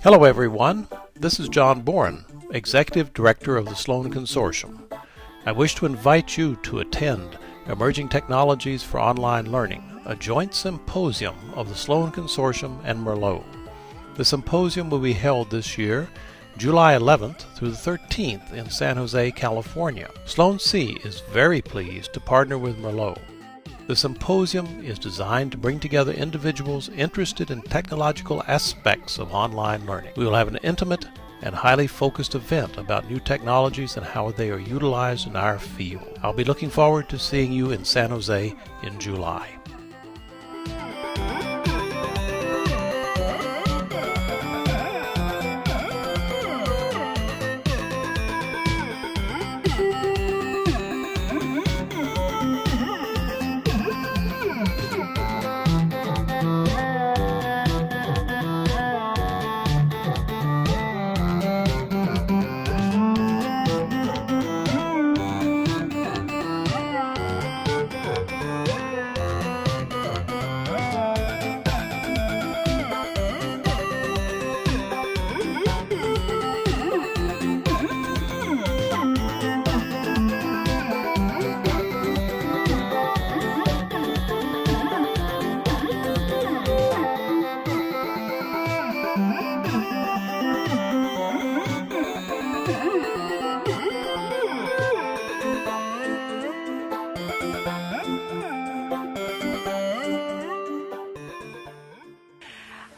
Hello everyone, this is John Boren, Executive Director of the Sloan Consortium. I wish to invite you to attend Emerging Technologies for Online Learning, a joint symposium of the Sloan Consortium and Merlot. The symposium will be held this year, July 11th through the 13th in San Jose, California. Sloan-C is very pleased to partner with Merlot. The symposium is designed to bring together individuals interested in technological aspects of online learning. We will have an intimate and highly focused event about new technologies and how they are utilized in our field. I'll be looking forward to seeing you in San Jose in July.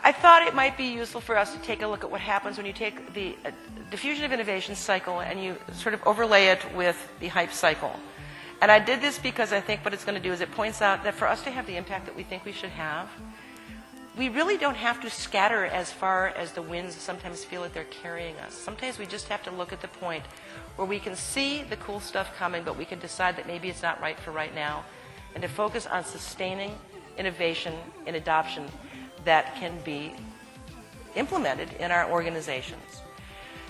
I thought it might be useful for us to take a look at what happens when you take the diffusion of innovation cycle and you sort of overlay it with the hype cycle. And I did this because I think what it's going to do is it points out that for us to have the impact that we think we should have, we really don't have to scatter as far as the winds sometimes feel that they're carrying us. Sometimes we just have to look at the point where we can see the cool stuff coming, but we can decide that maybe it's not right for right now, and to focus on sustaining innovation and adoption that can be implemented in our organizations.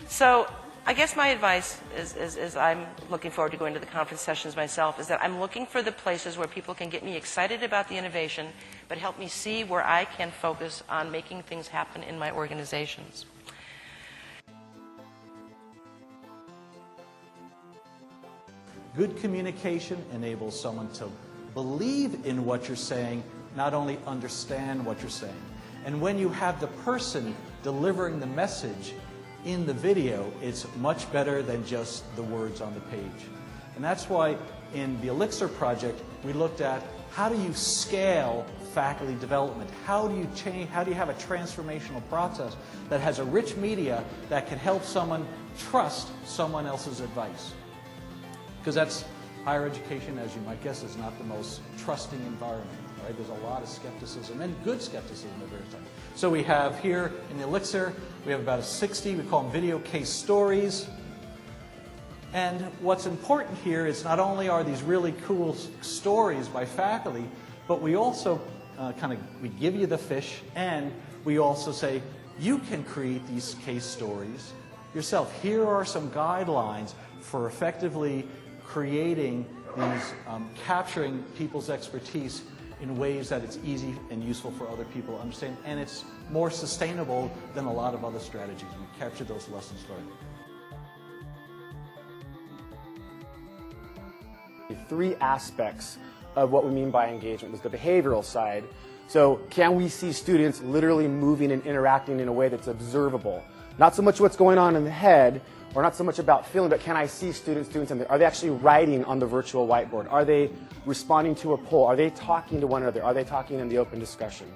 So I guess my advice is I'm looking forward to going to the conference sessions myself, is that I'm looking for the places where people can get me excited about the innovation, but help me see where I can focus on making things happen in my organizations. Good communication enables someone to believe in what you're saying, not only understand what you're saying. And when you have the person delivering the message in the video, it's much better than just the words on the page. And that's why in the Elixir project, we looked at how do you scale faculty development? How do you change, how do you have a transformational process that has a rich media that can help someone trust someone else's advice? Because that's higher education, as you might guess, is not the most trusting environment. Right? There's a lot of skepticism, and good skepticism at various times. So we have here in the Elixir, we have about 60, we call them video case stories. And what's important here is not only are these really cool stories by faculty, but we also we give you the fish, and we also say, you can create these case stories yourself. Here are some guidelines for effectively creating these, capturing people's expertise in ways that it's easy and useful for other people to understand, and it's more sustainable than a lot of other strategies. We capture those lessons learned. Three aspects of what we mean by engagement was the behavioral side. So can we see students literally moving and interacting in a way that's observable? Not so much what's going on in the head, or not so much about feeling, but can I see students doing something? Are they actually writing on the virtual whiteboard? Are they responding to a poll? Are they talking to one another? Are they talking in the open discussion?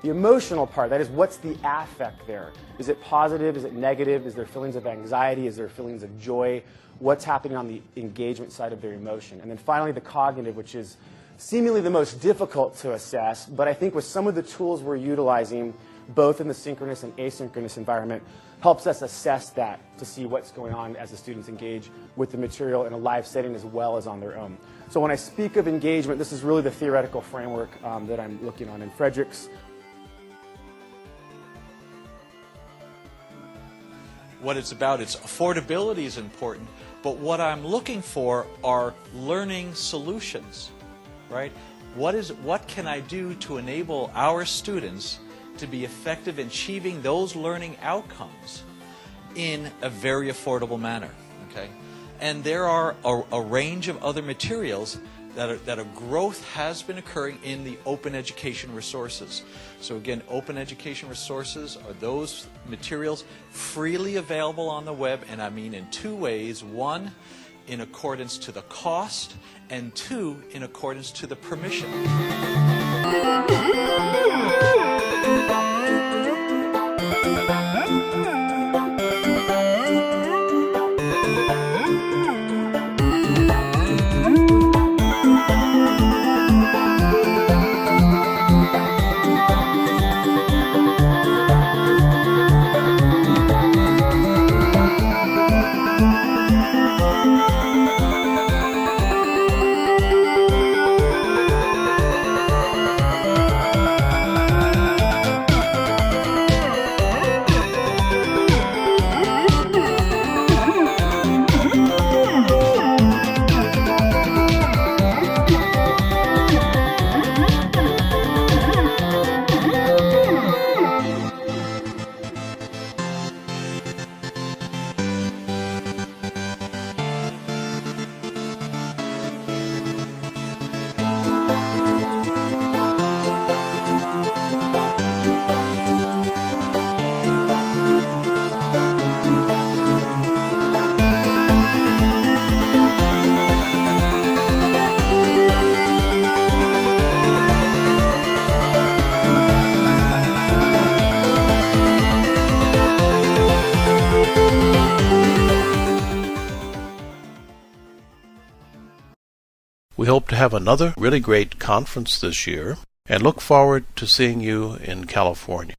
The emotional part, that is, what's the affect there? Is it positive? Is it negative? Is there feelings of anxiety? Is there feelings of joy? What's happening on the engagement side of their emotion? And then finally, the cognitive, which is seemingly the most difficult to assess, but I think with some of the tools we're utilizing, both in the synchronous and asynchronous environment, helps us assess that to see what's going on as the students engage with the material in a live setting as well as on their own. So when I speak of engagement, this is really the theoretical framework that I'm looking on in Frederick's. What it's about, its affordability is important, but what I'm looking for are learning solutions, right? What can I do to enable our students to be effective in achieving those learning outcomes in a very affordable manner? Okay, and there are a range of other materials that a growth has been occurring in the open education resources. So again, open education resources are those materials freely available on the web, and I mean in two ways. One, in accordance to the cost, and two, in accordance to the permission. We hope to have another really great conference this year and look forward to seeing you in California.